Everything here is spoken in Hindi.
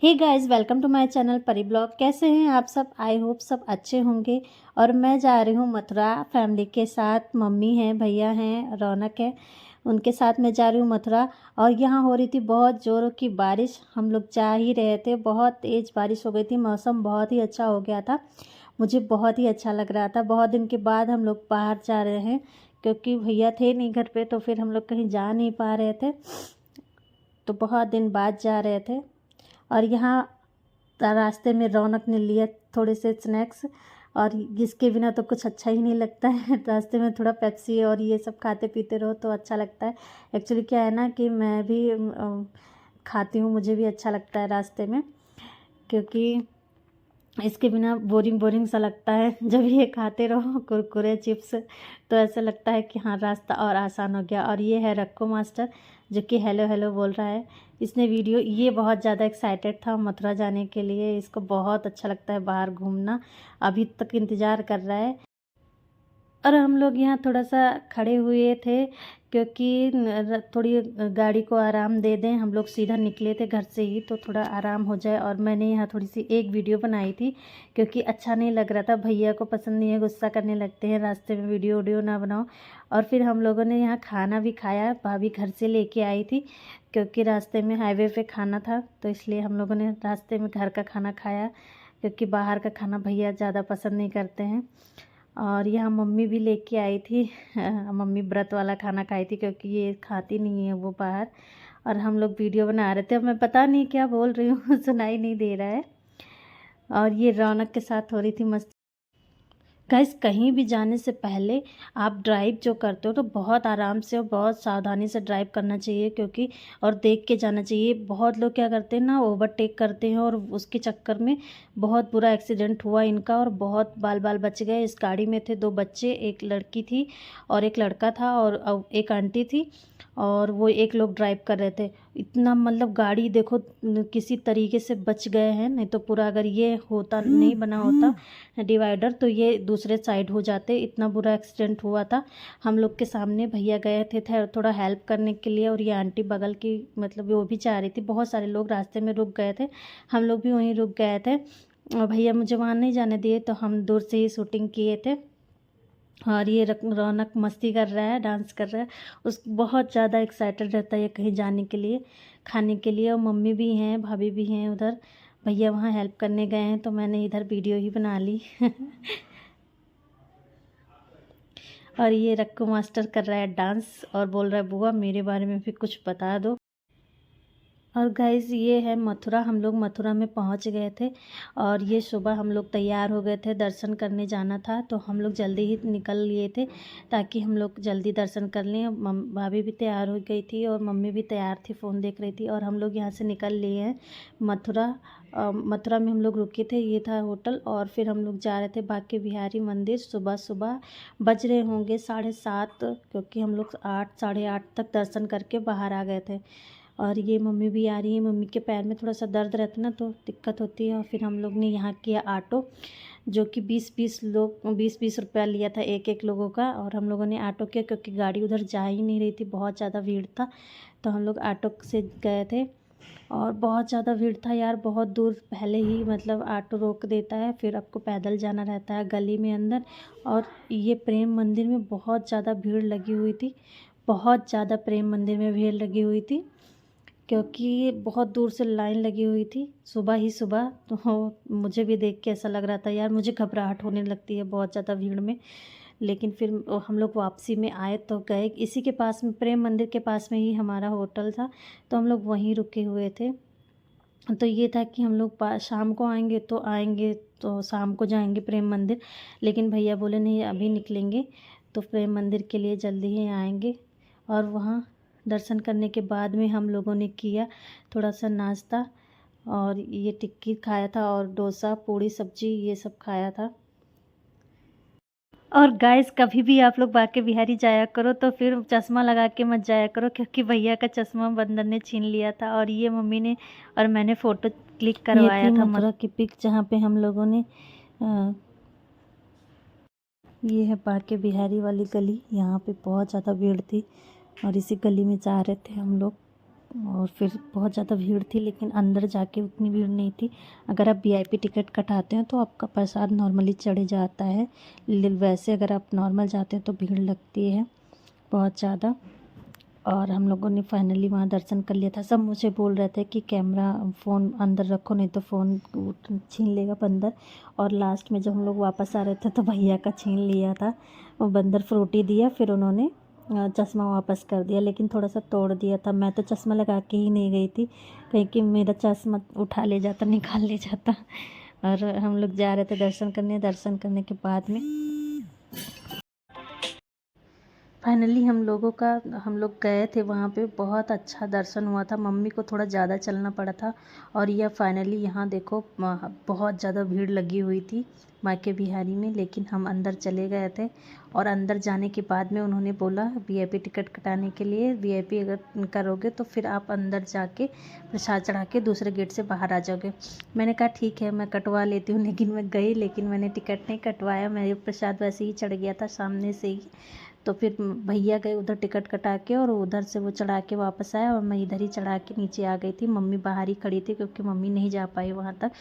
Hey guys, welcome to my channel Pari blog. कैसे हैं आप सब? आई होप सब अच्छे होंगे। और मैं जा रही हूँ मथुरा फैमिली के साथ। मम्मी हैं, भैया हैं, रौनक है, उनके साथ मैं जा रही हूँ मथुरा। और यहाँ हो रही थी बहुत ज़ोरों की बारिश। हम लोग जा ही रहे थे, बहुत तेज़ बारिश हो गई थी। मौसम बहुत ही अच्छा हो गया था, मुझे बहुत ही अच्छा लग रहा था। बहुत दिन के बाद हम लोग बाहर जा रहे हैं, क्योंकि भैया थे नहीं घर पे, तो फिर हम लोग कहीं जा नहीं पा रहे थे, तो बहुत दिन बाद जा रहे थे। और यहाँ रास्ते में रौनक ने लिया थोड़े से स्नैक्स, और जिसके बिना तो कुछ अच्छा ही नहीं लगता है। रास्ते में थोड़ा पेप्सी और ये सब खाते पीते रहो तो अच्छा लगता है। एक्चुअली क्या है ना कि मैं भी खाती हूँ, मुझे भी अच्छा लगता है रास्ते में, क्योंकि इसके बिना बोरिंग बोरिंग सा लगता है। जब ये खाते रहो कुरकुरे चिप्स, तो ऐसा लगता है कि हाँ, रास्ता और आसान हो गया। और ये है रक्को मास्टर, जो कि हेलो हेलो बोल रहा है। इसने वीडियो, ये बहुत ज़्यादा एक्साइटेड था मथुरा जाने के लिए। इसको बहुत अच्छा लगता है बाहर घूमना, अभी तक इंतज़ार कर रहा है। और हम लोग यहाँ थोड़ा सा खड़े हुए थे, क्योंकि थोड़ी गाड़ी को आराम दे दें। हम लोग सीधा निकले थे घर से ही, तो थोड़ा आराम हो जाए। और मैंने यहाँ थोड़ी सी एक वीडियो बनाई थी, क्योंकि अच्छा नहीं लग रहा था। भैया को पसंद नहीं है, गुस्सा करने लगते हैं रास्ते में वीडियो वीडियो ना बनाओ। और फिर हम लोगों ने यहाँ खाना भी खाया, भाभी घर से लेके आई थी, क्योंकि रास्ते में हाईवे पे खाना था, तो इसलिए हम लोगों ने रास्ते में घर का खाना खाया, क्योंकि बाहर का खाना भैया ज़्यादा पसंद नहीं करते हैं। और यहाँ मम्मी भी लेके आई थी। मम्मी व्रत वाला खाना खाई थी, क्योंकि ये खाती नहीं है वो बाहर। और हम लोग वीडियो बना रहे थे। अब मैं पता नहीं क्या बोल रही हूँ, सुनाई नहीं दे रहा है। और ये रौनक के साथ हो रही थी मस्ती। गाइस, कहीं भी जाने से पहले आप ड्राइव जो करते हो तो बहुत आराम से और बहुत सावधानी से ड्राइव करना चाहिए, क्योंकि और देख के जाना चाहिए। बहुत लोग क्या करते हैं ना, ओवरटेक करते हैं, और उसके चक्कर में बहुत बुरा एक्सीडेंट हुआ इनका, और बहुत बाल बाल बच गए। इस गाड़ी में थे 2 बच्चे, एक लड़की थी और एक लड़का था, और एक आंटी थी, और वो एक लोग ड्राइव कर रहे थे। इतना मतलब गाड़ी देखो किसी तरीके से बच गए हैं, नहीं तो पूरा अगर ये होता नहीं बना होता डिवाइडर, तो ये दूसरे साइड हो जाते। इतना बुरा एक्सीडेंट हुआ था। हम लोग के सामने भैया गए थे थोड़ा हेल्प करने के लिए, और ये आंटी बगल की, मतलब वो भी चाह रही थी। बहुत सारे लोग रास्ते में रुक गए थे, हम लोग भी वहीं रुक गए थे, और भैया मुझे वहाँ नहीं जाने दिए, तो हम दूर से ही शूटिंग किए थे। और ये रौनक मस्ती कर रहा है, डांस कर रहा है। उस बहुत ज़्यादा एक्साइटेड रहता है ये कहीं जाने के लिए, खाने के लिए। और मम्मी भी हैं, भाभी भी हैं उधर, भैया वहाँ हेल्प करने गए हैं, तो मैंने इधर वीडियो ही बना ली। और ये रक्कू मास्टर कर रहा है डांस, और बोल रहा है बुआ मेरे बारे में भी कुछ बता दो। और गाइज़, ये है मथुरा। हम लोग मथुरा में पहुंच गए थे, और ये सुबह हम लोग तैयार हो गए थे, दर्शन करने जाना था, तो हम लोग जल्दी ही निकल लिए थे, ताकि हम लोग जल्दी दर्शन कर लें। भाभी भी तैयार हो गई थी, और मम्मी भी तैयार थी, फ़ोन देख रही थी। और हम लोग यहाँ से निकल लिए हैं मथुरा। मथुरा में हम लोग रुके थे, ये था होटल। और फिर हम लोग जा रहे थे बांके बिहारी मंदिर। सुबह सुबह बज रहे होंगे 7:30, क्योंकि हम लोग 8 साढ़े 8 तक दर्शन करके बाहर आ गए थे। और ये मम्मी भी आ रही है। मम्मी के पैर में थोड़ा सा दर्द रहता है ना, तो दिक्कत होती है। और फिर हम लोग ने यहाँ किया ऑटो, जो कि 20-20 रुपया लिया था एक एक लोगों का। और हम लोगों ने ऑटो किया, क्योंकि गाड़ी उधर जा ही नहीं रही थी, बहुत ज़्यादा भीड़ था, तो हम लोग ऑटो से गए थे। और बहुत ज़्यादा भीड़ था यार, बहुत दूर पहले ही मतलब ऑटो रोक देता है, फिर आपको पैदल जाना रहता है गली में अंदर। और ये प्रेम मंदिर में बहुत ज़्यादा भीड़ लगी हुई थी, बहुत ज़्यादा प्रेम मंदिर में भीड़ लगी हुई थी, क्योंकि बहुत दूर से लाइन लगी हुई थी सुबह ही सुबह। तो मुझे भी देख के ऐसा लग रहा था यार, मुझे घबराहट होने लगती है बहुत ज़्यादा भीड़ में। लेकिन फिर हम लोग वापसी में आए, तो गए इसी के पास में, प्रेम मंदिर के पास में ही हमारा होटल था, तो हम लोग वहीं रुके हुए थे। तो ये था कि हम लोग शाम को आएंगे तो शाम को जाएंगे प्रेम मंदिर। लेकिन भैया बोले नहीं, अभी निकलेंगे, तो प्रेम मंदिर के लिए जल्दी ही आएंगे। और वहाँ दर्शन करने के बाद में हम लोगों ने किया थोड़ा सा नाश्ता, और ये टिक्की खाया था, और डोसा पूड़ी सब्जी ये सब खाया था। और गाइस, कभी भी आप लोग बांके बिहारी जाया करो तो फिर चश्मा लगा के मत जाया करो, क्योंकि भैया का चश्मा बंदर ने छीन लिया था। और ये मम्मी ने और मैंने फ़ोटो क्लिक करवाया था मथुरा की पिक, जहाँ पे हम लोगों ने ये है बांके बिहारी वाली गली। यहाँ पे बहुत ज़्यादा भीड़ थी, और इसी गली में जा रहे थे हम लोग। और फिर बहुत ज़्यादा भीड़ थी, लेकिन अंदर जाके उतनी भीड़ नहीं थी। अगर आप वीआईपी टिकट कटाते हैं तो आपका प्रसाद नॉर्मली चढ़ जाता है, वैसे अगर आप नॉर्मल जाते हैं तो भीड़ लगती है बहुत ज़्यादा। और हम लोगों ने फाइनली वहाँ दर्शन कर लिया था। सब मुझे बोल रहे थे कि कैमरा फ़ोन अंदर रखो, नहीं तो फ़ोन छीन लेगा बंदर। और लास्ट में जब हम लोग वापस आ रहे थे तो भैया का छीन लिया था, वो बंदर फ्रूटी दिया, फिर उन्होंने चश्मा वापस कर दिया, लेकिन थोड़ा सा तोड़ दिया था। मैं तो चश्मा लगा के ही नहीं गई थी, कहीं कि मेरा चश्मा उठा ले जाता, निकाल ले जाता। और हम लोग जा रहे थे दर्शन करने। दर्शन करने के बाद में फाइनली हम लोग गए थे वहाँ पे। बहुत अच्छा दर्शन हुआ था। मम्मी को थोड़ा ज़्यादा चलना पड़ा था। और यह फाइनली यहाँ देखो बहुत ज़्यादा भीड़ लगी हुई थी मायके बिहारी में, लेकिन हम अंदर चले गए थे। और अंदर जाने के बाद में उन्होंने बोला वीआईपी टिकट कटाने के लिए, वीआईपी अगर करोगे तो फिर आप अंदर जाके प्रसाद चढ़ा के दूसरे गेट से बाहर आ जाओगे। मैंने कहा ठीक है मैं कटवा लेती हूँ, लेकिन मैं गई, लेकिन मैंने टिकट नहीं कटवाया। मेरे प्रसाद वैसे ही चढ़ गया था सामने से ही। तो फिर भैया गए उधर टिकट कटा के, और उधर से वो चढ़ा के वापस आया, और मैं इधर ही चढ़ा के नीचे आ गई थी। मम्मी बाहर ही खड़ी थी क्योंकि मम्मी नहीं जा पाई वहाँ तक।